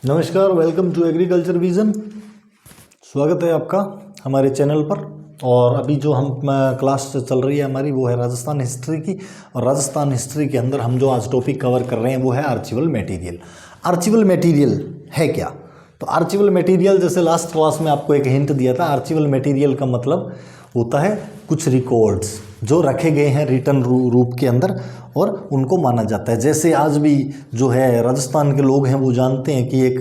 नमस्कार, welcome to agriculture vision. स्वागत है आपका हमारे चैनल पर। और अभी जो हम क्लास चल रही है हमारी वो है राजस्थान हिस्ट्री की। और राजस्थान हिस्ट्री के अंदर हम जो आज टॉपिक कवर कर रहे हैं वो है आर्चिवल मटेरियल। आर्चिवल मटेरियल है क्या? तो आर्चिवल मटेरियल, जैसे लास्ट क्लास में आपको एक हिंट दिया था, आर्चिवल मटेरियल का मतलब होता है कुछ रिकॉर्ड्स जो रखे गए हैं रिटन रूप के अंदर और उनको माना जाता है। जैसे आज भी जो है राजस्थान के लोग हैं वो जानते हैं कि एक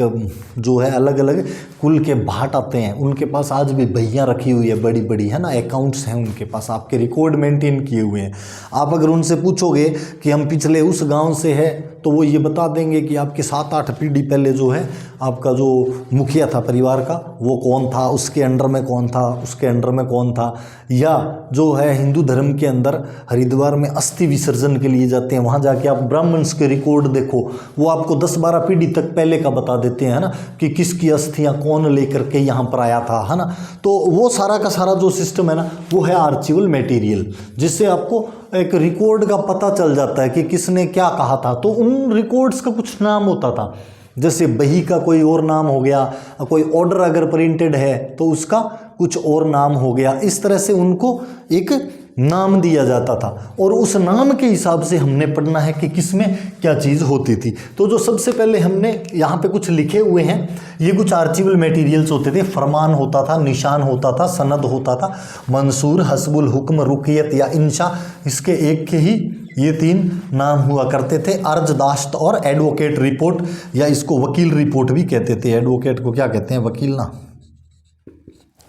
जो है अलग अलग कुल के भाट आते हैं, उनके पास आज भी बहियाँ रखी हुई है बड़ी बड़ी, है ना, अकाउंट्स हैं उनके पास, आपके रिकॉर्ड मेंटेन किए हुए हैं। आप अगर उनसे पूछोगे कि हम पिछले उस गांव से है तो वो ये बता देंगे कि आपके 7-8 पीढ़ी पहले जो है आपका जो मुखिया था परिवार का वो कौन था, उसके अंडर में कौन था, उसके अंडर में कौन था। या जो है हिंदू धर्म के अंदर हरिद्वार में अस्थि विसर्जन के लिए जाते हैं, वहाँ जाके आप ब्राह्मण्स के रिकॉर्ड देखो, वो आपको 10-12 पीढ़ी तक पहले का बता देते हैं, है ना, कि किसकी अस्थियाँ कौन लेकर के यहाँ पर आया था, है ना। तो वो सारा का सारा जो सिस्टम है ना वो है आर्चिवल मटेरियल, जिससे आपको एक रिकॉर्ड का पता चल जाता है कि किसने क्या कहा था। तो उन रिकॉर्ड्स का कुछ नाम होता था, जैसे बही का कोई और नाम हो गया, कोई ऑर्डर अगर प्रिंटेड है तो उसका कुछ और नाम हो गया। इस तरह से उनको एक नाम दिया जाता था और उस नाम के हिसाब से हमने पढ़ना है कि किसमें क्या चीज़ होती थी। तो जो सबसे पहले हमने यहाँ पे कुछ लिखे हुए हैं, ये कुछ आर्चिवल मटेरियल्स होते थे। फरमान होता था, निशान होता था, सनद होता था, मंसूर, हस्बुल हुक्म, रुकियत या इंशा, इसके एक के ही ये 3 नाम हुआ करते थे। अर्जदाश्त और एडवोकेट रिपोर्ट, या इसको वकील रिपोर्ट भी कहते थे। एडवोकेट को क्या कहते हैं? वकील ना।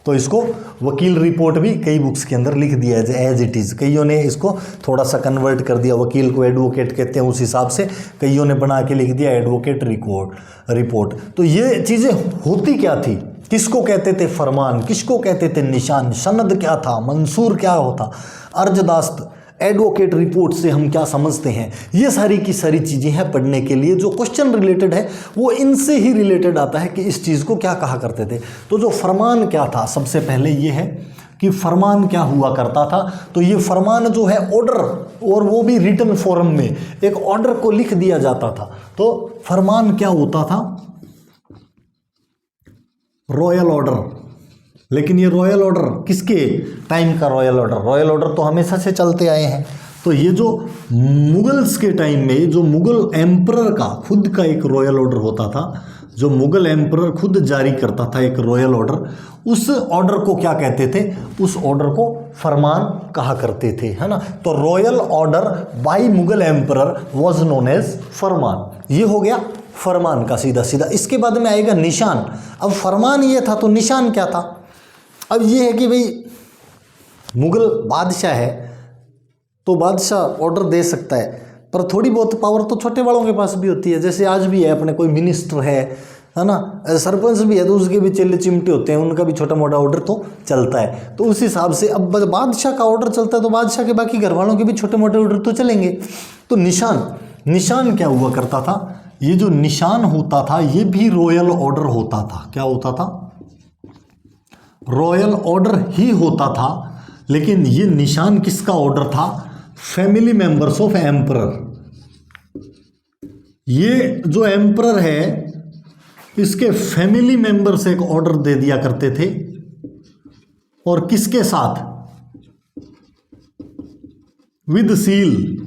तो इसको वकील रिपोर्ट भी कई बुक्स के अंदर लिख दिया है एज इट इज़। कईयों ने इसको थोड़ा सा कन्वर्ट कर दिया, वकील को एडवोकेट कहते हैं उस हिसाब से कईयों ने बना के लिख दिया एडवोकेट रिपोर्ट। तो ये चीज़ें होती क्या थी? किसको कहते थे फरमान, किसको कहते थे निशान, सनद क्या था, मंसूर क्या होता, अर्जदाश्त, एडवोकेट रिपोर्ट से हम क्या समझते हैं, ये सारी की सारी चीज़ें हैं पढ़ने के लिए। जो क्वेश्चन रिलेटेड है वो इनसे ही रिलेटेड आता है कि इस चीज़ को क्या कहा करते थे। तो जो फरमान क्या था, सबसे पहले ये है कि फरमान क्या हुआ करता था। तो ये फरमान जो है ऑर्डर, और वो भी रिटन फॉर्म में एक ऑर्डर को लिख दिया जाता था। तो फरमान क्या होता था? Royal order. लेकिन ये रॉयल ऑर्डर किसके टाइम का रॉयल ऑर्डर? रॉयल ऑर्डर तो हमेशा से चलते आए हैं। तो ये जो मुगल्स के टाइम में जो मुगल एम्परर का खुद का एक रॉयल ऑर्डर होता था, जो मुगल एम्परर खुद जारी करता था एक रॉयल ऑर्डर, उस ऑर्डर को क्या कहते थे? उस ऑर्डर को फरमान कहा करते थे, है ना। तो royal order by Mughal emperor was known as फरमान। ये हो गया फरमान का सीधा सीधा। इसके बाद में आएगा निशान। अब फरमान ये था तो निशान क्या था? अब ये है कि भाई मुगल बादशाह है तो बादशाह ऑर्डर दे सकता है, पर थोड़ी बहुत पावर तो छोटे वालों के पास भी होती है। जैसे आज भी है, अपने कोई मिनिस्टर है ना, सरपंच भी है, तो उसके भी चेले चिमटे होते हैं, उनका भी छोटा मोटा ऑर्डर तो चलता है। तो उस हिसाब से अब बादशाह का ऑर्डर चलता है तो बादशाह के बाकी घर वालों के भी छोटे मोटे ऑर्डर तो चलेंगे। तो निशान क्या हुआ करता था? ये जो निशान होता था ये भी रॉयल ऑर्डर होता था। क्या होता था? रॉयल ऑर्डर ही होता था। लेकिन ये निशान किसका ऑर्डर था? Family members of emperor. ये जो एम्परर है इसके फैमिली मेंबर्स एक ऑर्डर दे दिया करते थे, और किसके साथ? With seal.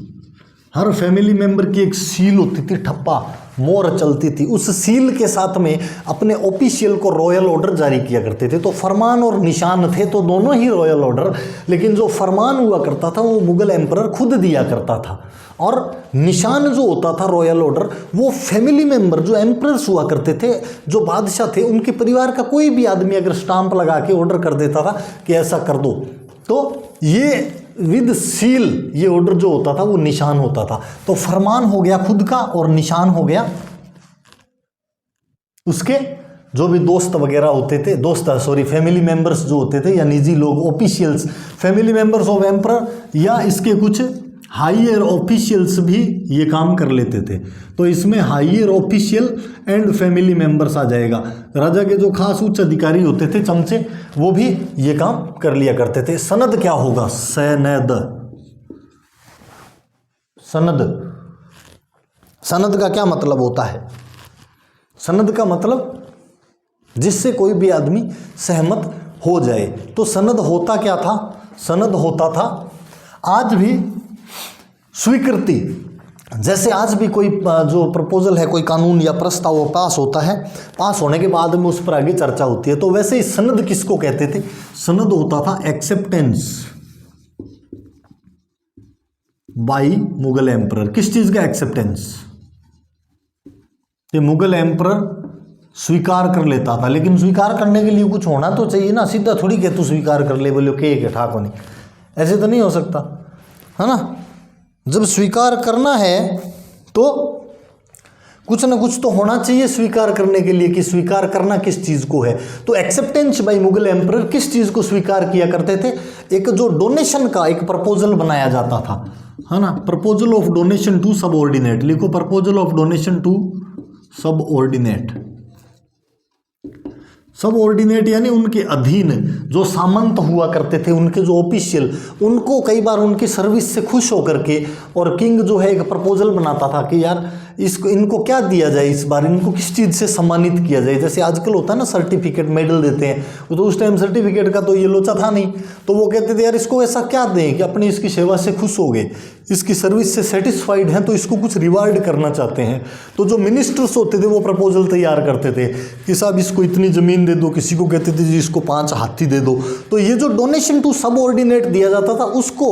Her family member की एक सील होती थी, ठप्पा मोहर चलती थी, उस सील के साथ में अपने ऑफिशियल को रॉयल ऑर्डर जारी किया करते थे। तो फरमान और निशान थे तो दोनों ही रॉयल ऑर्डर, लेकिन जो फरमान हुआ करता था वो मुगल एम्परर खुद दिया करता था, और निशान जो होता था रॉयल ऑर्डर वो फैमिली मेंबर जो एम्परर्स हुआ करते थे, जो बादशाह थे, उनके परिवार का कोई भी आदमी अगर स्टाम्प लगा के ऑर्डर कर देता था कि ऐसा कर दो, तो ये विद सील ये ऑर्डर जो होता था वो निशान होता था। तो फरमान हो गया खुद का और निशान हो गया उसके जो भी दोस्त वगैरह होते थे, फैमिली मेंबर्स जो होते थे या निजी लोग, officials, family members of emperor, या इसके कुछ हायर ऑफिशियल्स भी ये काम कर लेते थे। तो इसमें higher official and family members आ जाएगा। राजा के जो खास उच्च अधिकारी होते थे, चमचे, वो भी ये काम कर लिया करते थे। सनद क्या होगा? सनद का क्या मतलब होता है? सनद का मतलब जिससे कोई भी आदमी सहमत हो जाए। तो सनद होता क्या था? सनद होता था आज भी स्वीकृति। जैसे आज भी कोई जो प्रपोजल है, कोई कानून या प्रस्ताव वो पास होता है, पास होने के बाद में उस पर आगे चर्चा होती है। तो वैसे ही सनद किसको कहते थे? सनद होता था एक्सेप्टेंस बाई मुगल एम्परर। किस चीज का एक्सेप्टेंस? ये मुगल एम्परर स्वीकार कर लेता था, लेकिन स्वीकार करने के लिए कुछ होना तो चाहिए ना। सीधा थोड़ी कि तू स्वीकार कर ले, बोले के ठाक होनी, ऐसे तो नहीं हो सकता, है ना। जब स्वीकार करना है तो कुछ ना कुछ तो होना चाहिए स्वीकार करने के लिए, कि स्वीकार करना किस चीज को है। तो एक्सेप्टेंस बाय मुगल एम्परर किस चीज को स्वीकार किया करते थे? एक जो डोनेशन का एक प्रपोजल बनाया जाता था, है ना। Proposal of donation to subordinate, लिखो proposal of donation to subordinate. Subordinate यानी उनके अधीन जो सामंत हुआ करते थे, उनके जो ऑफिशियल, उनको कई बार उनकी सर्विस से खुश होकर के और किंग जो है एक प्रपोजल बनाता था कि यार इसको, इनको क्या दिया जाए इस बार, इनको किस चीज़ से सम्मानित किया जाए। जैसे आजकल होता है ना सर्टिफिकेट, मेडल देते हैं, तो उस टाइम सर्टिफिकेट का तो ये लोचा था नहीं। तो वो कहते थे यार इसको ऐसा क्या दें कि अपनी इसकी सेवा से खुश हो गए, इसकी सर्विस से सेटिस्फाइड हैं, तो इसको कुछ रिवार्ड करना चाहते हैं। तो जो मिनिस्टर्स होते थे वो प्रपोजल तैयार करते थे कि साहब इसको इतनी ज़मीन दे दो, किसी को कहते थे जी इसको 5 हाथी दे दो। तो ये जो डोनेशन टू सबऑर्डिनेट दिया जाता था उसको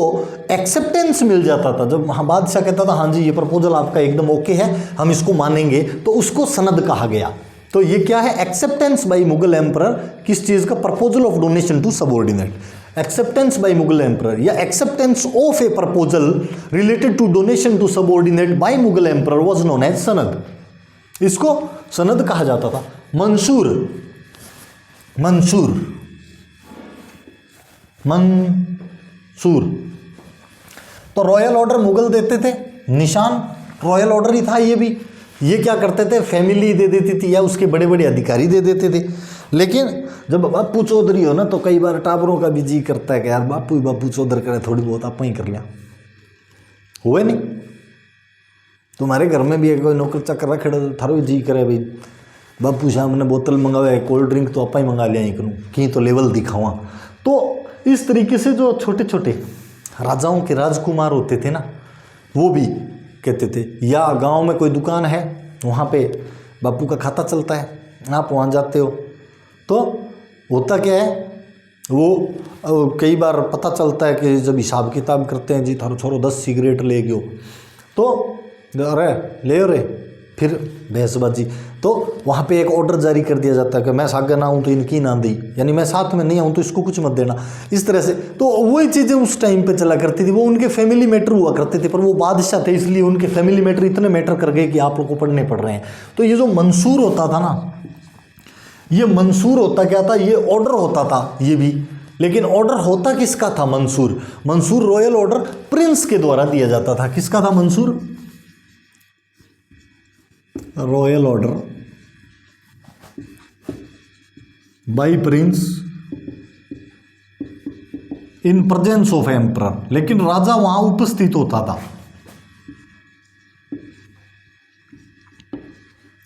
एक्सेप्टेंस मिल जाता था। जब बादशाह कहता था हाँ जी ये प्रपोजल आपका एकदम ओके है, हम इसको मानेंगे, तो उसको सनद कहा गया। तो ये क्या है? एक्सेप्टेंस बाय मुगल एम्परर किस चीज़ का? Proposal of donation to subordinate. Acceptance by Mughal emperor या acceptance of a proposal related to donation to subordinate by Mughal emperor was known as sanad. इसको सनद कहा जाता था। मंसूर, मंसूर, मंसूर तो रॉयल ऑर्डर मुगल देते थे, निशान रॉयल ऑर्डर ही था। ये भी, ये क्या करते थे? फैमिली दे देती थी या उसके बड़े बड़े अधिकारी दे देते थे। लेकिन जब बापू चौधरी हो ना, तो कई बार टाबरों का भी जी करता है कि यार बापू ही बापू चौधर करे, थोड़ी बहुत आप ही कर लिया। हुए नहीं? तुम्हारे घर में भी कोई नौकर चाकर रखे, थारो जी करे भाई बापू शाम ने बोतल मंगावे, कोल्ड ड्रिंक तो आप ही मंगा लिया करूँ, कहीं तो लेवल दिखावा। तो इस तरीके से जो छोटे छोटे राजाओं के राजकुमार होते थे ना, वो भी कहते थे, या गांव में कोई दुकान है, वहाँ पे बापू का खाता चलता है, आप वहाँ जाते हो, तो होता क्या है, वो कई बार पता चलता है कि जब हिसाब किताब करते हैं, जी थारो छोरो 10 सिगरेट ले गयो, तो अरे ले रे, फिर बहसबाजी। तो वहाँ पे एक ऑर्डर जारी कर दिया जाता है कि मैं सागे ना हूँ तो इनकी ना दी, यानी मैं साथ में नहीं आऊँ तो इसको कुछ मत देना, इस तरह से। तो वही चीज़ें उस टाइम पे चला करती थी। वो उनके फैमिली मैटर हुआ करते थे, पर वो बादशाह थे इसलिए उनके फैमिली मैटर इतने मैटर कर गए कि आप लोग को पढ़ने पड़ रहे हैं। तो ये जो मंसूर होता था ना, ये मंसूर होता क्या था? ये ऑर्डर होता था ये भी, लेकिन ऑर्डर होता किसका था? मंसूर। मंसूर रॉयल ऑर्डर प्रिंस के द्वारा दिया जाता था। किसका था मंसूर? Royal order by prince in presence of emperor, लेकिन राजा वहां उपस्थित होता था।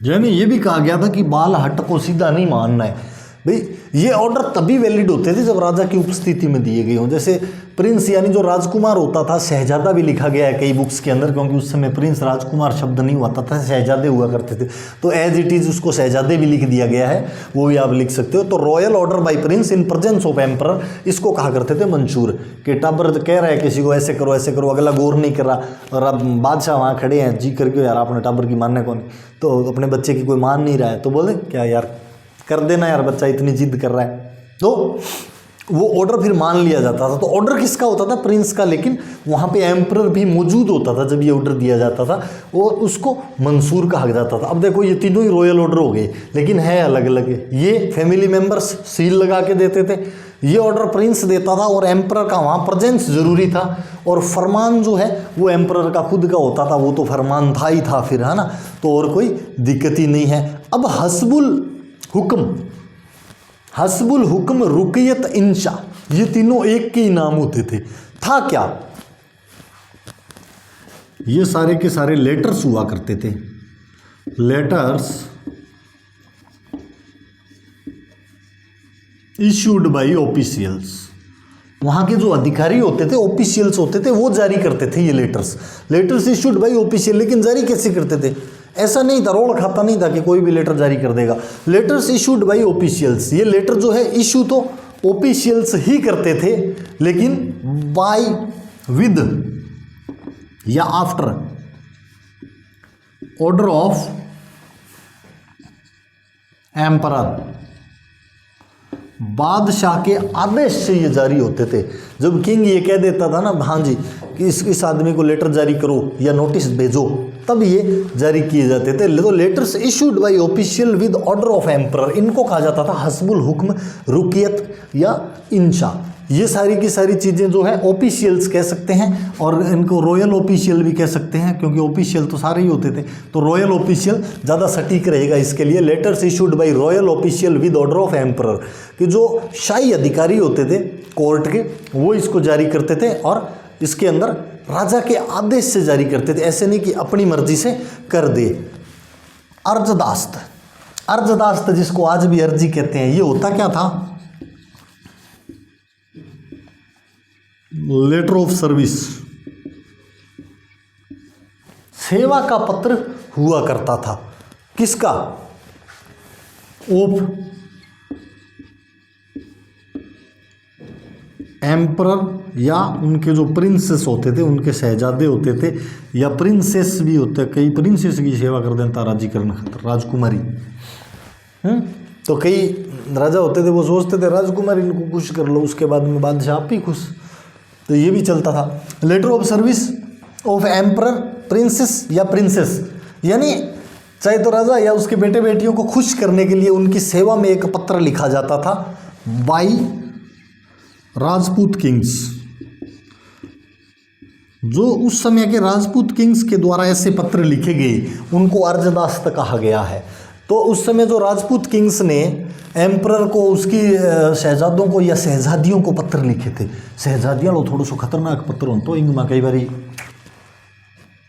यानी ये भी कहा गया था कि बाल हट को सीधा नहीं मानना है भाई। ये ऑर्डर तभी वैलिड होते थे जब राजा की उपस्थिति में दिए गए हों। जैसे प्रिंस यानी जो राजकुमार होता था, शहजादा भी लिखा गया है कई बुक्स के अंदर, क्योंकि उस समय प्रिंस राजकुमार शब्द नहीं हुआ था, शहजादे हुआ करते थे, तो एज इट इज उसको शहजादे भी लिख दिया गया है, वो भी आप लिख सकते हो। तो royal order by prince in presence of emperor, इसको कहा करते थे मंसूर। कि टाबर कह रहा है किसी को ऐसे करो ऐसे करो, अगला गौर नहीं कर रहा, और अब बादशाह वहाँ खड़े हैं, जी करके यार आपने टाबर की मानने कौन, तो अपने बच्चे की कोई मान नहीं रहा है, तो बोले क्या यार कर देना यार, बच्चा इतनी जिद कर रहा है, तो वो ऑर्डर फिर मान लिया जाता था। तो ऑर्डर किसका होता था? प्रिंस का। लेकिन वहाँ पे एम्परर भी मौजूद होता था जब ये ऑर्डर दिया जाता था, और उसको मंसूर कहा जाता था। अब देखो ये तीनों ही रॉयल ऑर्डर हो गए, लेकिन है अलग अलग। ये फैमिली मेंबर्स सील लगा के देते थे, ये ऑर्डर प्रिंस देता था, और एम्परर का वहाँ प्रेजेंस जरूरी था, और फरमान जो है वो एम्परर का खुद का होता था, वो तो फरमान था ही था फिर, है ना। तो और कोई दिक्कत ही नहीं है। अब हस्बुल हुक्म, हस्बुल हुक्म, रुकियत, इंशा, ये तीनों एक के ही नाम होते थे। था क्या? ये सारे के सारे लेटर्स हुआ करते थे। लेटर्स इश्यूड बाई ऑफिशियल्स, वहाँ के जो अधिकारी होते थे, ऑफिशियल्स होते थे, वो जारी करते थे ये लेटर्स इश्यूड बाई ऑफिशियल। लेकिन जारी कैसे करते थे? ऐसा नहीं था, रोल खाता नहीं था कि कोई भी लेटर जारी कर देगा। लेटर्स इशूड बाई ऑफिशियल्स, ये लेटर जो है इशू तो ऑफिशियल्स ही करते थे, लेकिन बाय, विद या आफ्टर ऑर्डर ऑफ एम्परर, बादशाह के आदेश से ये जारी होते थे। जब किंग ये कह देता था ना, हाँ जी कि इस आदमी को लेटर जारी करो या नोटिस भेजो, तब ये जारी किए जाते थे। तो letters issued by official with order of emperor, इनको कहा जाता था हस्बुल हुक्म, रुकियत या इंशा। ये सारी की सारी चीज़ें जो है ऑफिशियल्स कह सकते हैं, और इनको रॉयल ऑफिशियल भी कह सकते हैं, क्योंकि ऑफिशियल तो सारे ही होते थे। तो रॉयल ऑफिशियल ज़्यादा सटीक रहेगा इसके लिए। Letters issued by royal official with order of emperor, कि जो शाही अधिकारी होते थे कोर्ट के, वो इसको जारी करते थे और इसके अंदर राजा के आदेश से जारी करते थे, ऐसे नहीं कि अपनी मर्जी से कर दे। अर्जदास्त, अर्जदास्त जिसको आज भी अर्जी कहते हैं, ये होता क्या था? लेटर ऑफ सर्विस, सेवा का पत्र हुआ करता था। किसका? ऑफ एम्परर, या उनके जो प्रिंसेस होते थे, उनके शहजादे होते थे, या प्रिंसेस भी होते, कई प्रिंसेस की सेवा कर देता राजीकरण खातर, राजकुमारी। तो कई राजा होते थे, वो सोचते थे राजकुमारी इनको खुश कर लो, उसके बाद में बादशाह आप ही खुश। तो ये भी चलता था। Letter of service of emperor, princes या प्रिंसेस, यानी चाहे तो राजा या उसके बेटे बेटियों को खुश करने के लिए उनकी सेवा में एक पत्र लिखा जाता था बाई राजपूत किंग्स। जो उस समय के राजपूत किंग्स के द्वारा ऐसे पत्र लिखे गए, उनको अर्जदास्त कहा गया है। तो उस समय जो राजपूत किंग्स ने एम्परर को, उसकी शहजादों को या शहजादियों को पत्र लिखे थे। शहजादियाँ लो थोड़ा सो खतरनाक पत्र हो, तो इंग में कई बारी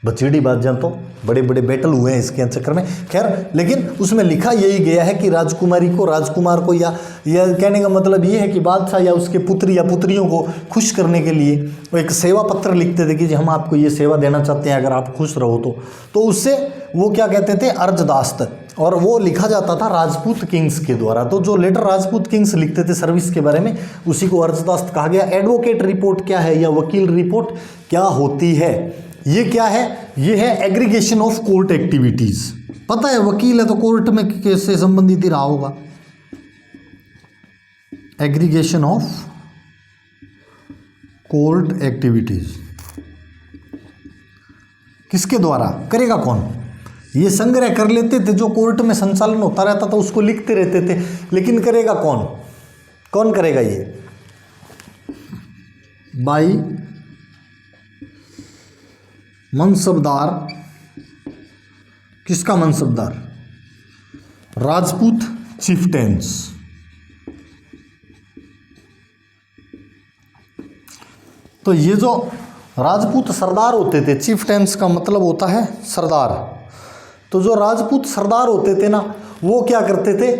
बचीड़ी बात जान, तो बड़े बड़े बैटल हुए हैं इसके चक्कर में। खैर, लेकिन उसमें लिखा यही गया है कि राजकुमारी को, राजकुमार को, या कहने का मतलब ये है कि बादशाह या उसके पुत्री या पुत्रियों को खुश करने के लिए वो एक सेवा पत्र लिखते थे कि जी हम आपको ये सेवा देना चाहते हैं, अगर आप खुश रहो तो उससे वो क्या कहते थे? अर्जदास्त। और वो लिखा जाता था राजपूत किंग्स के द्वारा। तो जो लेटर राजपूत किंग्स लिखते थे सर्विस के बारे में, उसी को अर्जदास्त कहा गया। एडवोकेट रिपोर्ट क्या है, या वकील रिपोर्ट क्या होती है? ये क्या है? ये है एग्रीगेशन ऑफ कोर्ट एक्टिविटीज। पता है वकील है तो कोर्ट में कैसे संबंधित ही रहा होगा। एग्रीगेशन ऑफ कोर्ट एक्टिविटीज किसके द्वारा करेगा? कौन? ये संग्रह कर लेते थे, जो कोर्ट में संचालन होता रहता था उसको लिखते रहते थे, लेकिन करेगा कौन? कौन करेगा ये? बाई मनसबदार। किसका मनसबदार? राजपूत चिफ्टेन्स। तो ये जो राजपूत सरदार होते थे, चिफ्टेन्स का मतलब होता है सरदार। तो जो राजपूत सरदार होते थे ना, वो क्या करते थे?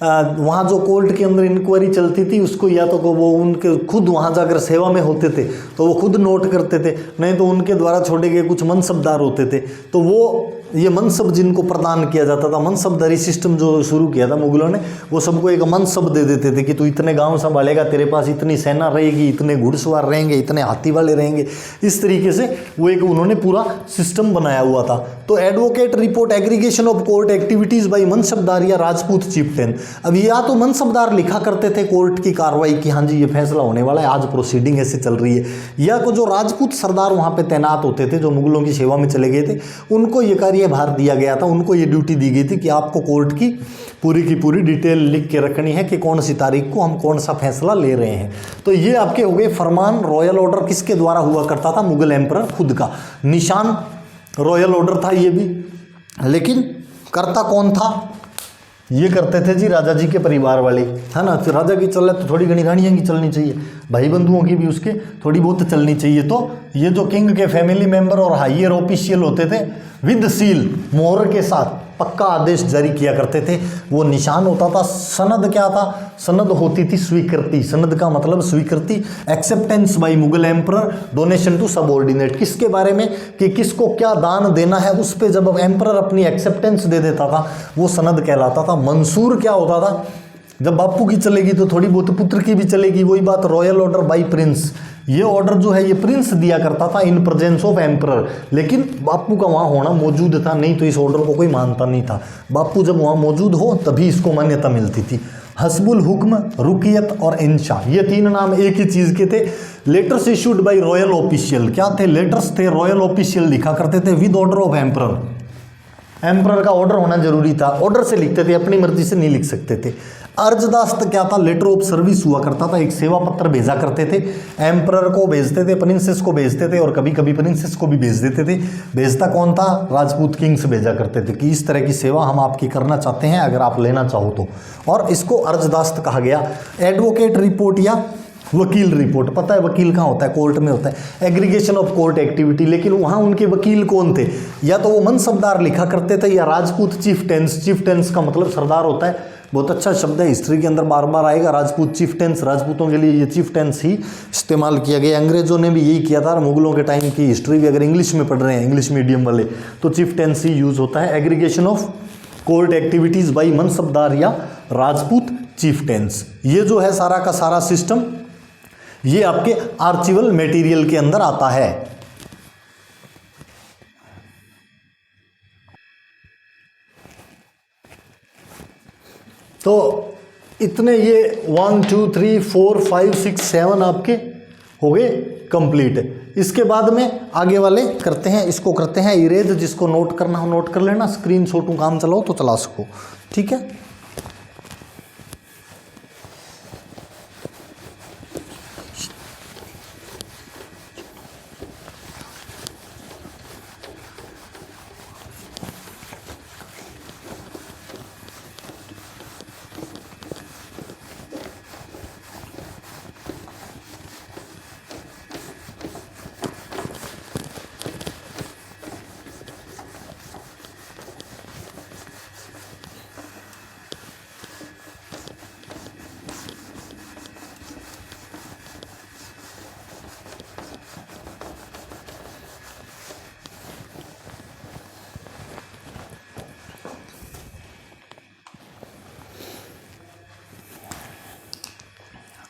वहाँ जो कोर्ट के अंदर इंक्वायरी चलती थी उसको, या तो वो उनके खुद वहाँ जाकर सेवा में होते थे तो वो खुद नोट करते थे, नहीं तो उनके द्वारा छोड़े गए कुछ मनसबदार होते थे, तो वो ये मनसब जिनको प्रदान किया जाता था, मनसबदारी सिस्टम जो शुरू किया था मुगलों ने, वो सबको एक मनसब दे देते थे कि तू इतने गांव संभालेगा, तेरे पास इतनी सेना रहेगी, इतने घुड़सवार रहेंगे, इतने हाथी वाले रहेंगे। इस तरीके से वो एक उन्होंने पूरा सिस्टम बनाया हुआ था। तो advocate report aggregation of court activities by mansabdar या राजपूत चिफ्टेन। अब या तो मनसबदार लिखा करते थे कोर्ट की कार्रवाई की, हाँ जी ये फैसला होने वाला है, आज प्रोसीडिंग ऐसे चल रही है, या को जो राजपूत सरदार वहाँ पे तैनात होते थे, जो मुगलों की सेवा में चले गए थे, उनको ये कार्यभार दिया गया था, उनको ये ड्यूटी दी गई थी कि आपको कोर्ट की पूरी डिटेल लिख के रखनी है कि कौन सी तारीख को हम कौन सा फैसला ले रहे हैं। तो ये आपके हो गए फरमान। रॉयल ऑर्डर किसके द्वारा हुआ करता था? मुगल एम्परर खुद का निशान रॉयल ऑर्डर था ये भी, लेकिन करता कौन था? ये करते थे जी राजा जी के परिवार वाले, है ना। राजा की चल तो थोड़ी घनी रानियाँ की चलनी चाहिए, भाई बंधुओं की भी उसके थोड़ी बहुत चलनी चाहिए। तो ये जो किंग के फैमिली मेंबर और हायर ऑफिशियल होते थे विद सील, मोहर के साथ, पक्का आदेश जारी किया करते थे। वो निशान होता था सनद। क्या था? सनद होती थी स्वीकृति। सनद का मतलब स्वीकृति। Acceptance by Mughal emperor, donation to subordinate. किसके बारे में कि किसको क्या दान देना है, उस पे जब एम्परर अपनी एक्सेप्टेंस दे देता था वो सनद कहलाता था। मंसूर क्या होता था? जब बापू की चलेगी तो थोड़ी बहुत पुत्र की भी चलेगी। वही बात रॉयल ऑर्डर बाय प्रिंस। ये ऑर्डर जो है ये प्रिंस दिया करता था इन प्रेजेंस ऑफ एम्परर, लेकिन बापू का वहाँ होना मौजूद था, नहीं तो इस ऑर्डर को कोई मानता नहीं था। बापू जब वहाँ मौजूद हो तभी इसको मान्यता मिलती थी। हस्बुल हुक्म, रुकियत और इंशा, ये तीन नाम एक ही चीज़ के थे। Letters issued by royal official, क्या थे? लेटर्स थे, रॉयल ऑफिशियल लिखा करते थे with order of emperor. Emperor का ऑर्डर होना जरूरी था, ऑर्डर से लिखते थे, अपनी मर्जी से नहीं लिख सकते थे। अर्जदास्त क्या था? लेटर ऑफ सर्विस हुआ करता था, एक सेवा पत्र भेजा करते थे। एम्परर को भेजते थे, प्रिंसेस को भेजते थे, और कभी कभी प्रिंसेस को भी भेज देते थे। भेजता कौन था? राजपूत किंग्स भेजा करते थे कि इस तरह की सेवा हम आपकी करना चाहते हैं, अगर आप लेना चाहो तो। और इसको अर्जदास्त कहा गया। एडवोकेट रिपोर्ट या वकील रिपोर्ट, पता है वकील कहाँ होता है? कोर्ट में होता है। एग्रीगेशन ऑफ कोर्ट एक्टिविटी, लेकिन वहाँ उनके वकील कौन थे? या तो वो मनसबदार लिखा करते थे या राजपूत चीफ्टेंस। चीफ्टेंस का मतलब सरदार होता है, बहुत अच्छा शब्द है, हिस्ट्री के अंदर बार बार आएगा। राजपूत चीफ्टेंस, राजपूतों के लिए ये चीफ्टेंस ही इस्तेमाल किया गया। अंग्रेजों ने भी यही किया था। मुगलों के टाइम की हिस्ट्री भी अगर इंग्लिश में पढ़ रहे हैं, इंग्लिश मीडियम वाले, तो चीफ्टेंस ही यूज होता है। Aggregation of court activities by mansabdar या राजपूत चीफ्टेंस, ये जो है सारा का सारा सिस्टम ये आपके आर्चिवल मटेरियल के अंदर आता है। तो इतने ये 1 2 3 4 5 6 7 आपके हो गए कंप्लीट। इसके बाद में आगे वाले करते हैं, इसको करते हैं इरेज। जिसको नोट करना हो नोट कर लेना, स्क्रीन शॉट काम चलाओ तो चला सको, ठीक है।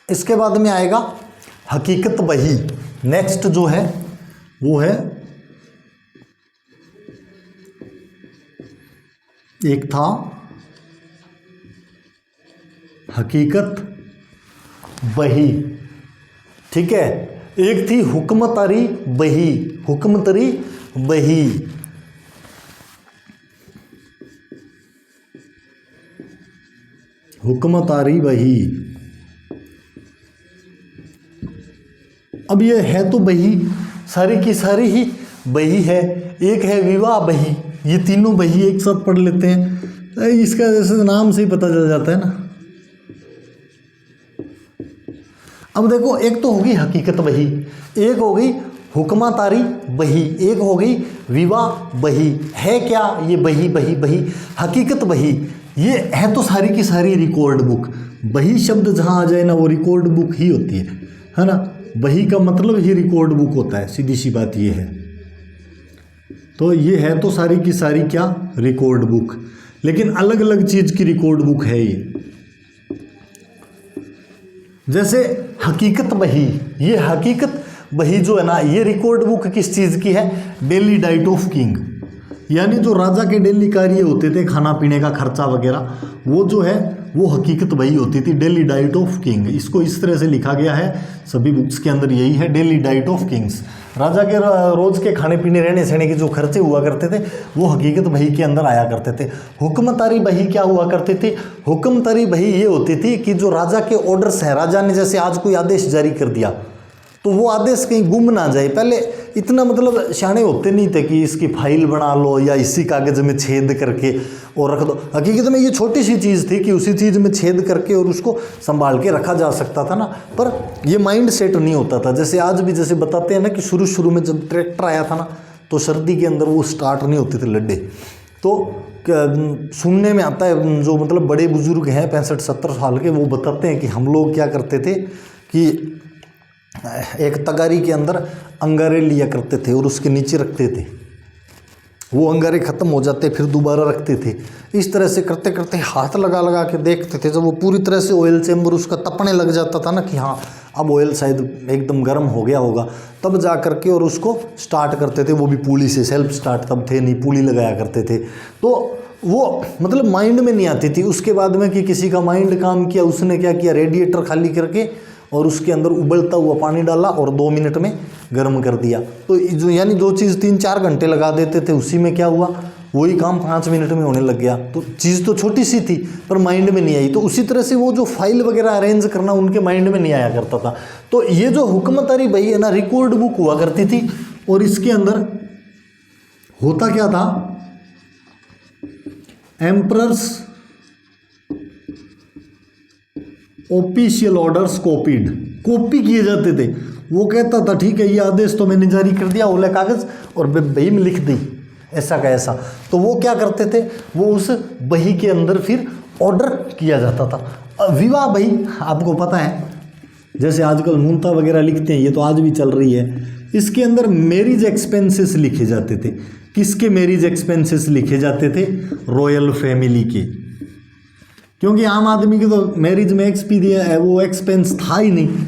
इसके बाद में आएगा हकीकत बही। नेक्स्ट जो है वो है, एक था हकीकत बही, ठीक है। एक थी हुक्मतारी बही, हुक्मतारी बही। हुक्मतारी बही, अब ये है तो बही, सारी की सारी ही बही है। एक है विवाह बही, ये तीनों बही एक साथ पढ़ लेते हैं, इसका जैसे नाम से ही पता चल जाता है ना। अब देखो, एक तो होगी हकीकत बही, एक हो गई हुक्मतारी बही, एक हो गई विवाह बही। है क्या ये बही? बही बही हकीकत बही, ये है तो सारी की सारी रिकॉर्ड बुक। बही शब्द जहाँ आ जाए ना, वो रिकॉर्ड बुक ही होती है ना। बही का मतलब ही रिकॉर्ड बुक होता है, सीधी सी बात ये है। तो ये है तो सारी की सारी क्या? रिकॉर्ड बुक, लेकिन अलग अलग चीज़ की रिकॉर्ड बुक है ये। जैसे हकीकत बही, ये हकीकत बही जो है ना, ये रिकॉर्ड बुक किस चीज़ की है? डेली डाइट ऑफ किंग, यानी जो राजा के डेली कार्य होते थे, खाना पीने का खर्चा वगैरह, वो जो है वो हकीकत बही होती थी, डेली डाइट ऑफ किंग। इसको इस तरह से लिखा गया है, सभी बुक्स के अंदर यही है, डेली डाइट ऑफ किंग्स। राजा के रोज़ के खाने पीने रहने सहने के जो खर्चे हुआ करते थे वो हकीकत बही के अंदर आया करते थे। हुक्मतारी बही क्या हुआ करती थी? हुक्मतारी बही ये होती थी कि जो राजा के ऑर्डर्स हैं, राजा ने जैसे आज कोई आदेश जारी कर दिया तो वो आदेश कहीं गुम ना जाए। पहले इतना मतलब शाणे होते नहीं थे कि इसकी फाइल बना लो या इसी कागज़ में छेद करके और रख दो। हकीकत में ये छोटी सी चीज़ थी कि उसी चीज़ में छेद करके और उसको संभाल के रखा जा सकता था ना, पर ये माइंड सेट नहीं होता था। जैसे आज भी जैसे बताते हैं ना कि शुरू में जब ट्रैक्टर आया था ना, तो सर्दी के अंदर वो स्टार्ट नहीं होते थे लड्डे, तो सुनने में आता है, जो मतलब बड़े बुजुर्ग हैं 65-70 साल के, वो बताते हैं कि हम लोग क्या करते थे कि एक तगारी के अंदर अंगारे लिया करते थे और उसके नीचे रखते थे, वो अंगारे ख़त्म हो जाते फिर दोबारा रखते थे। इस तरह से करते करते हाथ लगा लगा के देखते थे, जब वो पूरी तरह से ऑयल चेम्बर उसका तपने लग जाता था ना कि हाँ अब ऑयल शायद एकदम गर्म हो गया होगा, तब जा करके और उसको स्टार्ट करते थे। वो भी पुली से, सेल्फ स्टार्ट तब थे नहीं, पुली लगाया करते थे। तो वो मतलब माइंड में नहीं आती थी। उसके बाद में कि किसी का माइंड काम किया, उसने क्या किया, रेडिएटर खाली करके और उसके अंदर उबलता हुआ पानी डाला और 2 मिनट में गर्म कर दिया। तो जो यानी जो चीज़ 3-4 घंटे लगा देते थे, उसी में क्या हुआ, वही काम 5 मिनट में होने लग गया। तो चीज़ तो छोटी सी थी पर माइंड में नहीं आई। तो उसी तरह से वो जो फाइल वगैरह अरेंज करना उनके माइंड में नहीं आया करता था। तो ये जो हुकमतारी भाई है ना, रिकॉर्ड बुक हुआ करती थी और इसके अंदर होता क्या था, एम्परर्स ऑफिशियल ऑर्डर्स कॉपी किए जाते थे। वो कहता था ठीक है ये आदेश तो मैंने जारी कर दिया, ओला कागज और बही में लिख दी ऐसा का ऐसा। तो वो क्या करते थे, वो उस बही के अंदर फिर ऑर्डर किया जाता था। विवाह बही आपको पता है, जैसे आजकल मुंता वगैरह लिखते हैं, ये तो आज भी चल रही है। इसके अंदर मैरिज एक्सपेंसेस लिखे जाते थे। किसके मैरिज एक्सपेंसेस लिखे जाते थे, रॉयल फैमिली के, क्योंकि आम आदमी के तो मैरिज में वो एक्सपेंस था ही नहीं।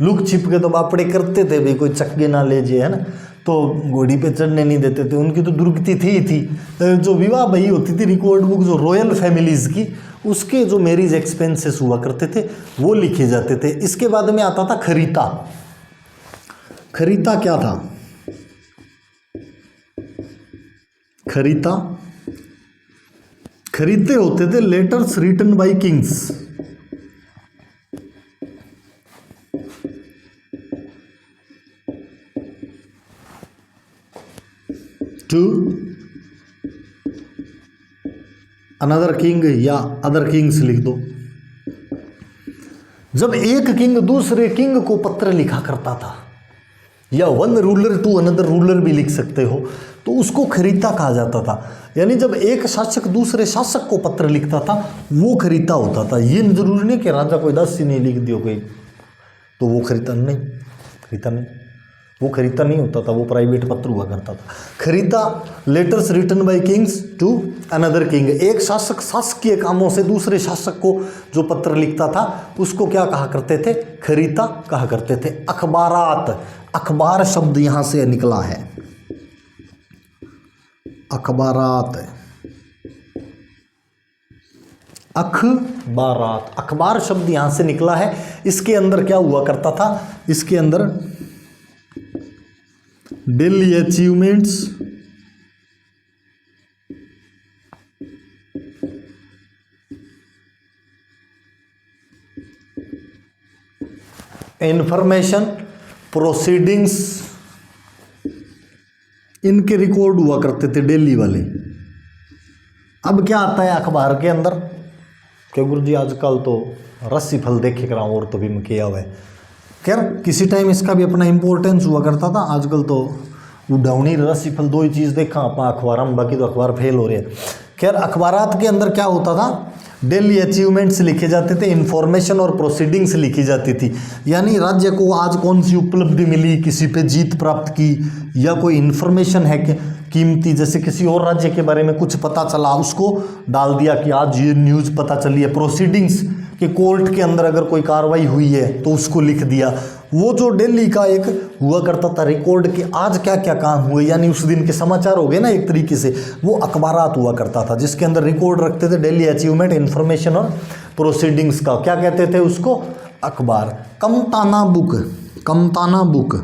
लुक छिप के तो बापड़े करते थे भाई, कोई चक्के ना ले जाए, है ना, तो घोड़ी पे चढ़ने नहीं देते थे, उनकी तो दुर्गति थी ही थी। जो विवाह बही होती थी, रिकॉर्ड बुक जो रॉयल फैमिलीज़ की, उसके जो मैरिज एक्सपेंसेस हुआ करते थे वो लिखे जाते थे। इसके बाद में आता था खरीता। खरीता क्या था, खरीदते होते थे letters written by kings to another king या अदर किंग्स लिख दो। जब एक किंग दूसरे किंग को पत्र लिखा करता था, या one ruler to another ruler भी लिख सकते हो, तो उसको खरीता कहा जाता था। यानी जब एक शासक दूसरे शासक को पत्र लिखता था वो खरीता होता था। ये जरूरी नहीं कि राजा कोई 10 ही नहीं लिख दियो कोई, तो वो खरीता नहीं, वो खरीता नहीं होता था, वो प्राइवेट पत्र हुआ करता था। Kharita letters written by kings to another king, एक शासक शासकीय कामों से दूसरे शासक को जो पत्र लिखता था उसको क्या कहा करते थे, खरीता कहा करते थे। अखबारात, अखबार शब्द यहां से निकला है, अखबारात, अखबारात, अखबार शब्द यहां से निकला है। इसके अंदर क्या हुआ करता था, इसके अंदर डेली अचीवमेंट्स, इंफॉर्मेशन, प्रोसीडिंग्स, इनके रिकॉर्ड हुआ करते थे डेली वाले। अब क्या आता है अखबार के अंदर, क्या गुरुजी आजकल तो रस्सी फल देखे करा और तो भी मैं किया हुआ है। खैर किसी टाइम इसका भी अपना इंपॉर्टेंस हुआ करता था, आजकल तो उडावनी रस्सी फल 2 ही चीज़ देखा अपना अखबार में, बाकी तो अखबार फेल हो रहे हैं। खैर अखबारात के अंदर क्या होता था, डेली अचीवमेंट्स लिखे जाते थे, इन्फॉर्मेशन और प्रोसीडिंग्स लिखी जाती थी। यानी राज्य को आज कौन सी उपलब्धि मिली, किसी पे जीत प्राप्त की, या कोई इन्फॉर्मेशन है कीमती, जैसे किसी और राज्य के बारे में कुछ पता चला उसको डाल दिया कि आज ये न्यूज़ पता चली है। प्रोसीडिंग्स कि कोर्ट के अंदर अगर कोई कार्रवाई हुई है तो उसको लिख दिया। वो जो डेली का एक हुआ करता था रिकॉर्ड कि आज क्या क्या काम हुए, यानी उस दिन के समाचार हो गए ना एक तरीके से, वो अखबारात हुआ करता था जिसके अंदर रिकॉर्ड रखते थे डेली अचीवमेंट, इन्फॉर्मेशन और प्रोसीडिंग्स का। क्या कहते थे उसको, अखबार। कमताना बुक, कमताना बुक,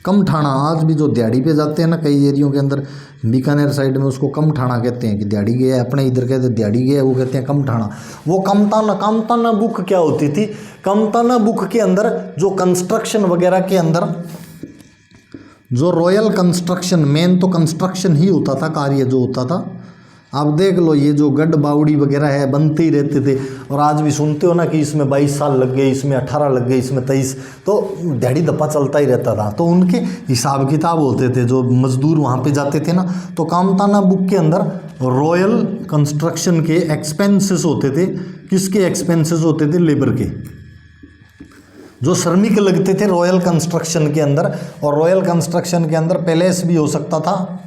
कमठाना, आज भी जो दिहाड़ी पे जाते हैं ना कई एरियो के अंदर, बीकानेर साइड में उसको कमठाना कहते हैं कि दिहाड़ी गया है, अपने इधर कहते हैं दिहाड़ी गया है, वो कहते हैं कमठाना। वो कमताना बुक क्या होती थी, कमताना बुक के अंदर जो कंस्ट्रक्शन वगैरह के अंदर जो रॉयल कंस्ट्रक्शन, मेन तो कंस्ट्रक्शन ही होता था, कार्य जो होता था। आप देख लो ये जो गढ़ बावड़ी वगैरह है बनते ही रहते थे, और आज भी सुनते हो ना कि इसमें 22 साल लग गए, इसमें 18 लग गए, इसमें 23, तो दिहाड़ी दप्पा चलता ही रहता था। तो उनके हिसाब किताब होते थे, जो मजदूर वहाँ पे जाते थे ना, तो कामताना बुक के अंदर रॉयल कंस्ट्रक्शन के एक्सपेंसेस होते थे। किसके एक्सपेंसेस होते थे? लेबर के। जो श्रमिक लगते थे रॉयल कंस्ट्रक्शन के अंदर, और रॉयल कंस्ट्रक्शन के अंदर पैलेस भी हो सकता था,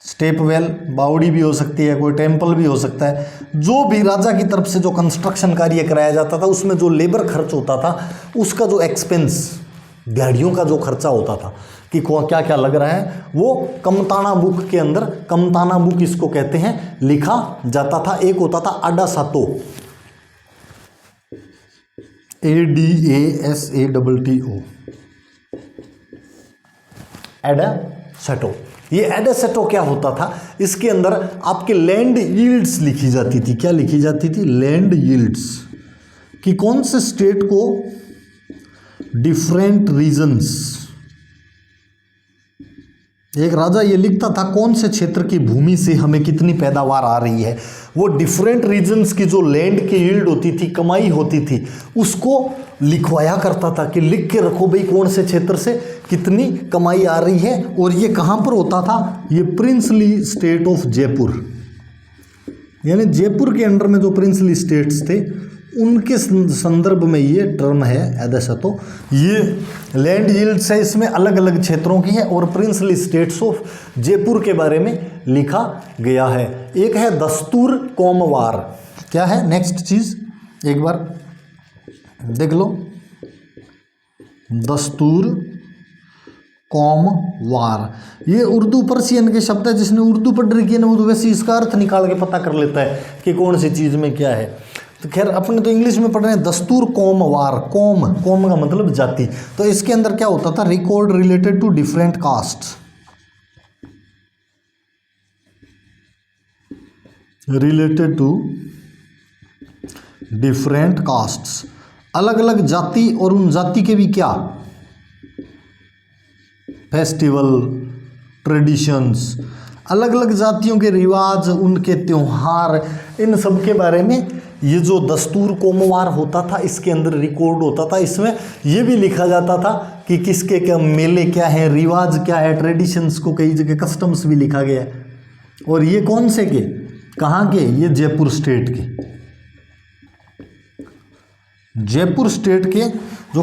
स्टेप वेल, बावड़ी भी हो सकती है, कोई टेम्पल भी हो सकता है। जो भी राजा की तरफ से जो कंस्ट्रक्शन कार्य कराया जाता था उसमें जो लेबर खर्च होता था, उसका जो एक्सपेंस, दिहाड़ियों का जो खर्चा होता था कि क्या क्या लग रहा है, वो कमताना बुक के अंदर, कमताना बुक इसको कहते हैं, लिखा जाता था। एक होता था आडा सातो, ADASATTO, एडा सेटो। ये एडा सेटो क्या होता था? इसके अंदर आपके लैंड यील्ड्स लिखी जाती थी। क्या लिखी जाती थी? लैंड यील्ड्स, कि कौन से स्टेट को डिफरेंट रीजन्स, एक राजा ये लिखता था कौन से क्षेत्र की भूमि से हमें कितनी पैदावार आ रही है। वो डिफरेंट रीजन्स की जो लैंड की यील्ड होती थी, कमाई होती थी, उसको लिखवाया करता था कि लिख के रखो भाई कौन से क्षेत्र से कितनी कमाई आ रही है। और ये कहाँ पर होता था? ये प्रिंसली स्टेट ऑफ जयपुर, यानी जयपुर के अंडर में जो प्रिंसली स्टेट्स थे उनके संदर्भ में ये टर्म है एडेसतो। ये लैंड यील्ड्स है, इसमें अलग अलग क्षेत्रों की है, और प्रिंसली स्टेट्स ऑफ जयपुर के बारे में लिखा गया है। एक है दस्तूर कोमवार। क्या है नेक्स्ट चीज? एक बार देख लो, दस्तूर कोमवार। ये उर्दू पर्शियन के शब्द है, जिसने उर्दू पढ़ रखी है ना वो तो वैसे इसका अर्थ निकाल के पता कर लेता है कि कौन सी चीज में क्या है। तो खैर अपने तो इंग्लिश में पढ़ रहे हैं दस्तूर कोमवार। कोम का मतलब जाति। तो इसके अंदर क्या होता था? Record related to different caste, related to different castes, अलग अलग जाति और उन जाति के भी क्या फेस्टिवल, ट्रेडिशंस, अलग अलग जातियों के रिवाज, उनके त्योहार, इन सब के बारे में ये जो दस्तूर कोमवार होता था इसके अंदर रिकॉर्ड होता था। इसमें ये भी लिखा जाता था कि किसके क्या मेले क्या है, रिवाज क्या है, ट्रेडिशंस को कई जगह कस्टम्स भी लिखा गया है। और ये कौन से के, कहाँ के? ये जयपुर स्टेट के। जयपुर स्टेट के जो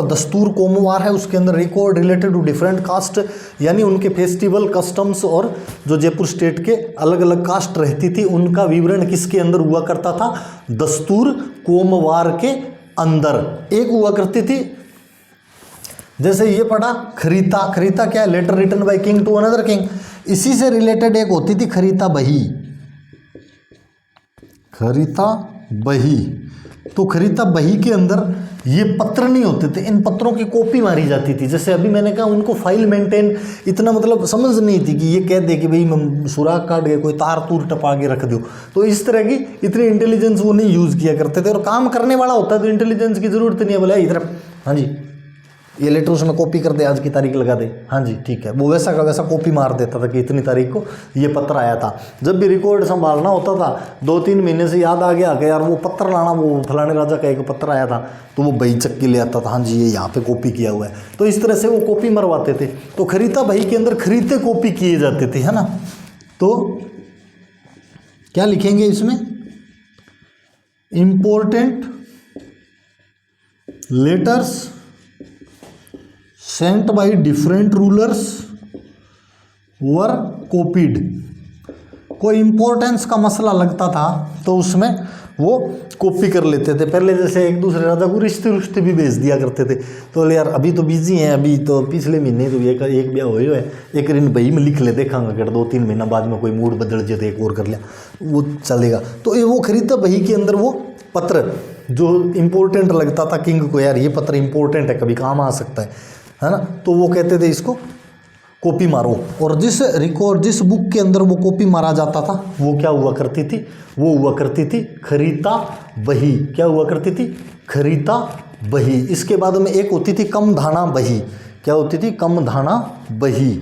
दस्तूर कोमवार है उसके अंदर record related to different caste, यानी उनके फेस्टिवल, कस्टम्स, और जो जयपुर स्टेट के अलग अलग कास्ट रहती थी उनका विवरण किसके अंदर हुआ करता था? दस्तूर कोमवार के अंदर। एक हुआ करती थी, जैसे ये पढ़ा खरीता। खरीता क्या है? Letter written by king to another king. इसी से रिलेटेड एक होती थी खरीता बही। खरीता बही, तो खरीता बही के अंदर ये पत्र नहीं होते थे, इन पत्रों की कॉपी मारी जाती थी। जैसे अभी मैंने कहा उनको फाइल मेंटेन इतना मतलब समझ नहीं थी कि ये कह दे कि भाई सुराख काट गए, कोई तार तूर टपा के रख दो। तो इस तरह की इतनी इंटेलिजेंस वो नहीं यूज़ किया करते थे। और काम करने वाला होता है तो इंटेलिजेंस की जरूरत नहीं है, बोले इधर हाँ जी ये लेटर उसमें कॉपी कर दे, आज की तारीख लगा दे, हाँ जी ठीक है, वो वैसा का वैसा कॉपी मार देता था कि इतनी तारीख को ये पत्र आया था। जब भी रिकॉर्ड संभालना होता था 2-3 महीने से याद आ गया कि यार वो पत्र लाना, वो फलाने राजा का एक पत्र आया था, तो वो बही चक्की ले आता था, हाँ जी ये यहाँ पे कॉपी किया हुआ है। तो इस तरह से वो कॉपी मरवाते थे। तो खरीता बही के अंदर खरीदे कॉपी किए जाते थे, है ना। तो क्या लिखेंगे इसमें? Important letters Saint by different rulers were copied. कोई इंपॉर्टेंस का मसला लगता था तो उसमें वो कॉपी कर लेते थे। पहले जैसे एक दूसरे राजा को रिश्ते भी भेज दिया करते थे, तो यार अभी तो बिजी हैं, अभी तो पिछले महीने तो एक ब्याह हुए है, एक दिन बही में लिख ले, देखांगा अगर 2-3 महीना बाद में कोई मूड बदल जाए तो एक और कर लिया, वो चलेगा। तो ये वो खरीदा बही के अंदर वो पत्र जो इम्पोर्टेंट लगता था किंग को, यार ये पत्र इम्पोर्टेंट है, कभी काम आ सकता है ना, तो वो कहते थे इसको कॉपी मारो। और जिस बुक के अंदर वो कॉपी मारा जाता था वो क्या हुआ करती थी? वो हुआ करती थी खरीता बही। क्या हुआ करती थी? खरीता बही। इसके बाद में एक होती थी कम धाना बही। क्या होती थी? कम धाना बही।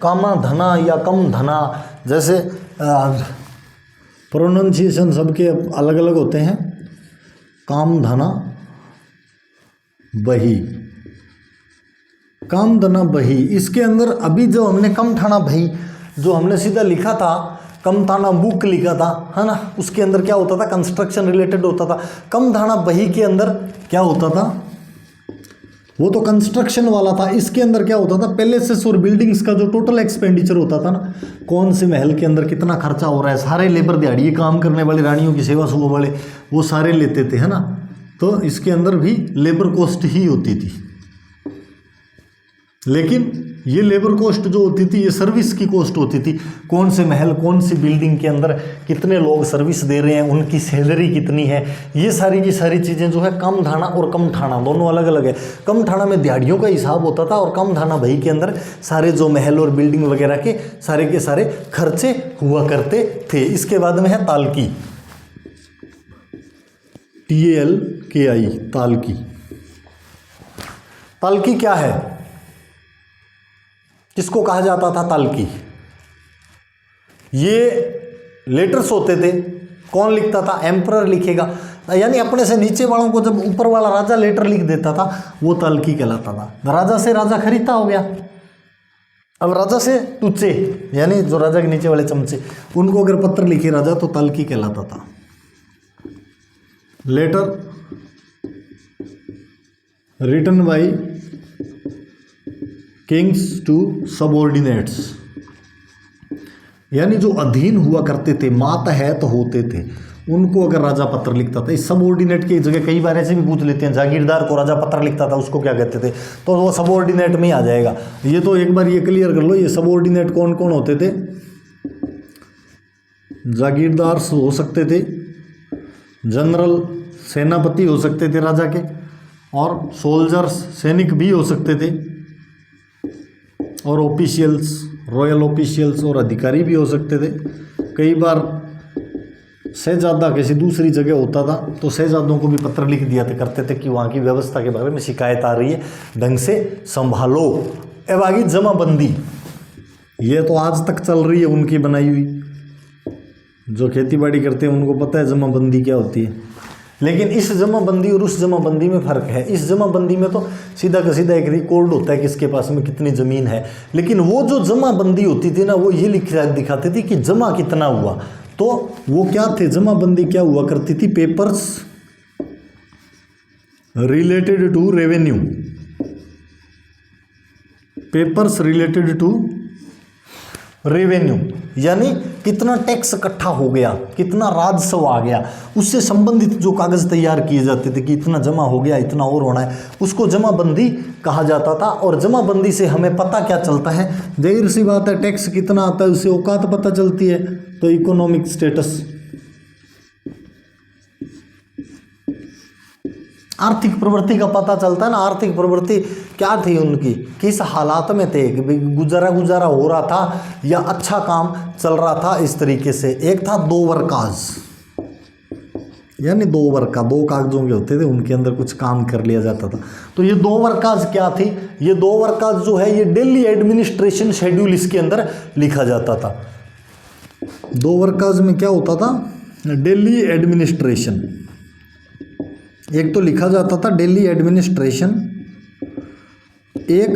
कामा धना या कम धना, जैसे प्रोनाउंसिएशन सबके अलग अलग होते हैं। काम धना बही, काम धना बही, इसके अंदर अभी जो हमने कम ठाना बही जो हमने सीधा लिखा था, कम थाना बुक लिखा था, है ना, उसके अंदर क्या होता था, कंस्ट्रक्शन रिलेटेड होता था। कम थाना बही के अंदर क्या होता था, वो तो कंस्ट्रक्शन वाला था। इसके अंदर क्या होता था, पैलेसेस और बिल्डिंग्स का जो टोटल एक्सपेंडिचर होता था ना, कौन से महल के अंदर कितना खर्चा हो रहा है, सारे लेबर दिहाड़ी काम करने वाले, रानियों की सेवा सुबह वाले, वो सारे लेते थे, है ना। तो इसके अंदर भी लेबर कॉस्ट ही होती थी। लेकिन ये लेबर कॉस्ट जो होती थी, ये सर्विस की कॉस्ट होती थी। कौन से महल, कौन सी बिल्डिंग के अंदर कितने लोग सर्विस दे रहे हैं, उनकी सैलरी कितनी है, ये सारी की सारी चीज़ें जो है कम ठाना और कम ठाना दोनों अलग अलग है। कम ठाना में दिहाड़ियों का हिसाब होता था और कम ठाना भाई के अंदर सारे जो महल और बिल्डिंग वगैरह के सारे खर्चे हुआ करते थे। इसके बाद में है ताल्की, TALKI, ताल्की। ताल्की क्या है, किसको कहा जाता था ताल्की? ये लेटर्स होते थे। कौन लिखता था, एम्परर लिखेगा, यानी अपने से नीचे वालों को जब ऊपर वाला राजा लेटर लिख देता था वो ताल्की कहलाता था। राजा से राजा खरीदता हो गया, अब राजा से टुच्चे यानी जो राजा के नीचे वाले चमचे, उनको अगर पत्र लिखे राजा तो ताल्की कहलाता था। Letter written by kings to subordinates, यानी जो अधीन हुआ करते थे, मातहत होते थे, उनको अगर राजा पत्र लिखता था। इस सबऑर्डिनेट की जगह कई बार ऐसे भी पूछ लेते हैं, जागीरदार को राजा पत्र लिखता था उसको क्या कहते थे, तो वो सबऑर्डिनेट में ही आ जाएगा। ये तो एक बार ये क्लियर कर लो, ये सबऑर्डिनेट कौन कौन होते थे। जागीरदार हो सकते थे, जनरल सेनापति हो सकते थे राजा के, और सोल्जर्स सैनिक भी हो सकते थे, और ऑफिशियल्स रॉयल ऑफिशियल्स और अधिकारी भी हो सकते थे। कई बार शहजादा किसी दूसरी जगह होता था तो शहजादों को भी पत्र लिख दिया करते थे कि वहाँ की व्यवस्था के बारे में शिकायत आ रही है, ढंग से संभालो। अब आगे जमाबंदी, ये तो आज तक चल रही है उनकी बनाई हुई। जो खेती बाड़ी करते हैं उनको पता है जमाबंदी क्या होती है। लेकिन इस जमाबंदी और उस जमाबंदी में फ़र्क है। इस जमाबंदी में तो सीधा का सीधा एक रिकॉर्ड होता है किसके पास में कितनी ज़मीन है, लेकिन वो जो जमाबंदी होती थी ना, वो ये दिखाती थी कि जमा कितना हुआ। तो वो क्या थे, जमाबंदी क्या हुआ करती थी, papers related to revenue, papers related to revenue, यानी कितना टैक्स इकट्ठा हो गया, कितना राजस्व आ गया, उससे संबंधित जो कागज तैयार किए जाते थे कि इतना जमा हो गया, इतना और होना है, उसको जमाबंदी कहा जाता था। और जमाबंदी से हमें पता क्या चलता है, जाहिर सी बात है टैक्स कितना आता है उससे औकात पता चलती है, तो इकोनॉमिक स्टेटस, आर्थिक प्रवृत्ति का पता चलता है ना। आर्थिक प्रवृत्ति क्या थी उनकी, किस हालात में थे, गुजारा हो रहा था या अच्छा काम चल रहा था, इस तरीके से। एक था दो वर्काज, यानी दो वर्का, दो कागजों के होते थे, उनके अंदर कुछ काम कर लिया जाता था। तो ये दो वर्काज क्या थी, ये दो वर्काज जो है ये डेली एडमिनिस्ट्रेशन शेड्यूल इसके अंदर लिखा जाता था। दो वर्काज में क्या होता था, डेली एडमिनिस्ट्रेशन, एक तो लिखा जाता था डेली एडमिनिस्ट्रेशन, एक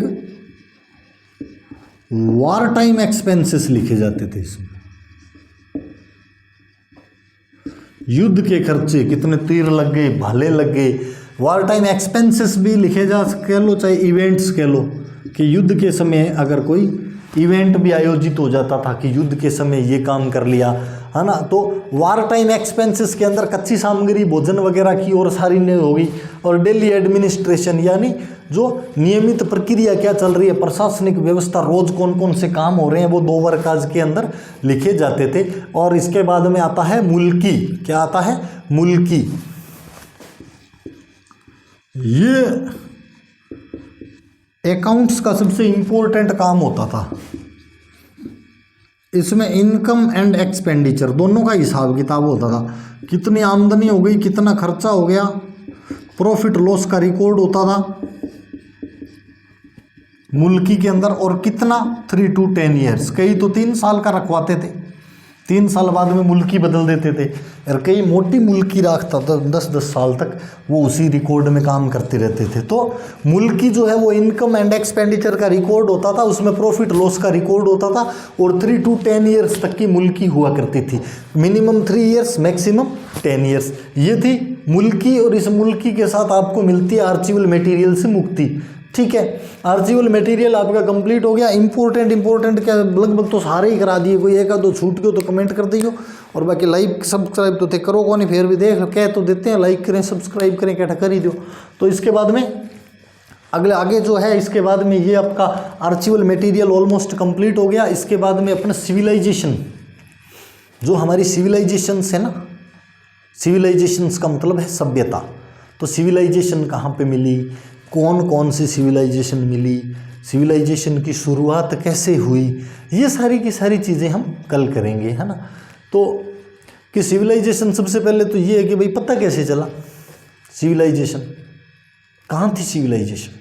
वार टाइम एक्सपेंसेस लिखे जाते थे इसमें, युद्ध के खर्चे कितने तीर लग गए, भाले लग गए। वार टाइम एक्सपेंसेस भी लिखे जा कह लो, चाहे इवेंट्स कह लो, कि युद्ध के समय अगर कोई इवेंट भी आयोजित हो जाता था कि युद्ध के समय ये काम कर लिया, है ना, तो वार टाइम एक्सपेंसेस के अंदर कच्ची सामग्री, भोजन वगैरह की और सारी नहीं होगी। और डेली एडमिनिस्ट्रेशन यानी जो नियमित प्रक्रिया क्या चल रही है, प्रशासनिक व्यवस्था, रोज कौन कौन से काम हो रहे हैं, वो दो वर्काज के अंदर लिखे जाते थे। और इसके बाद में आता है मुल्की, क्या आता है, मुल्की। ये अकाउंट्स का सबसे इंपॉर्टेंट काम होता था। इसमें इनकम एंड एक्सपेंडिचर दोनों का हिसाब किताब होता था, कितनी आमदनी हो गई, कितना खर्चा हो गया, प्रॉफिट लॉस का रिकॉर्ड होता था, मुल्की के अंदर, और कितना 3 to 10 ईयर्स, कई तो 3 साल का रखवाते थे, 3 साल बाद में मुल्की बदल देते थे, और कई मोटी मुल्की रखता था 10-10 साल तक वो उसी रिकॉर्ड में काम करते रहते थे। तो मुल्की जो है वो इनकम एंड एक्सपेंडिचर का रिकॉर्ड होता था, उसमें प्रॉफिट लॉस का रिकॉर्ड होता था, और 3 to 10 ईयर्स तक की मुल्की हुआ करती थी, मिनिमम 3 ईयर्स मैक्सिमम 10 ईयर्स। ये थी मुल्की, और इस मुल्की के साथ आपको मिलती है आर्चिवल मटेरियल से मुक्ति। ठीक है, आर्चिवल मटेरियल आपका कंप्लीट हो गया। इंपॉर्टेंट क्या लगभग तो सारे ही करा दिए, कोई एक आधो छूट गयो तो कमेंट कर दियो, और बाकी लाइक सब्सक्राइब तो थे करो को नहीं, फिर भी देख कह तो देते हैं, लाइक करें सब्सक्राइब करें, क्या कर ही दो। तो इसके बाद में आगे जो है, इसके बाद में ये आपका आर्चिवल मटेरियल ऑलमोस्ट कंप्लीट हो गया। इसके बाद में अपना सिविलाइजेशन, जो हमारी सिविलाइजेशंस है ना, सिविलाइजेशंस का मतलब है सभ्यता। तो सिविलाइजेशन कहाँ पे मिली, कौन कौन सी सिविलाइजेशन मिली, सिविलाइजेशन की शुरुआत कैसे हुई, ये सारी की सारी चीज़ें हम कल करेंगे, है ना। तो कि सिविलाइजेशन, सबसे पहले तो ये है कि भाई पता कैसे चला सिविलाइजेशन, कहाँ थी सिविलाइजेशन,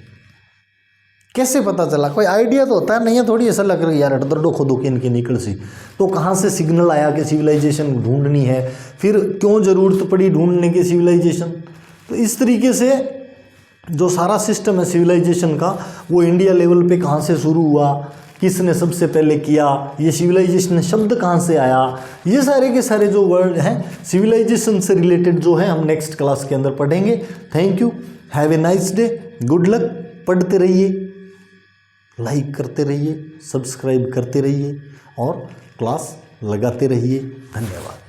कैसे पता चला, कोई आइडिया तो होता है, नहीं है थोड़ी ऐसा लग रहा है यार अटदर्डो खोदो के निकल सी। तो कहाँ से सिग्नल आया कि सिविलाइजेशन ढूंढनी है, फिर क्यों ज़रूरत पड़ी ढूंढने की सिविलाइजेशन। तो इस तरीके से जो सारा सिस्टम है सिविलाइजेशन का, वो इंडिया लेवल पे कहाँ से शुरू हुआ, किसने सबसे पहले किया, ये सिविलाइजेशन शब्द कहाँ से आया, ये सारे के सारे जो वर्ड हैं सिविलाइजेशन से रिलेटेड जो है हम नेक्स्ट क्लास के अंदर पढ़ेंगे। Thank you, have a nice day, good luck. पढ़ते रहिए, लाइक करते रहिए, सब्सक्राइब करते रहिए, और क्लास लगाते रहिए। धन्यवाद।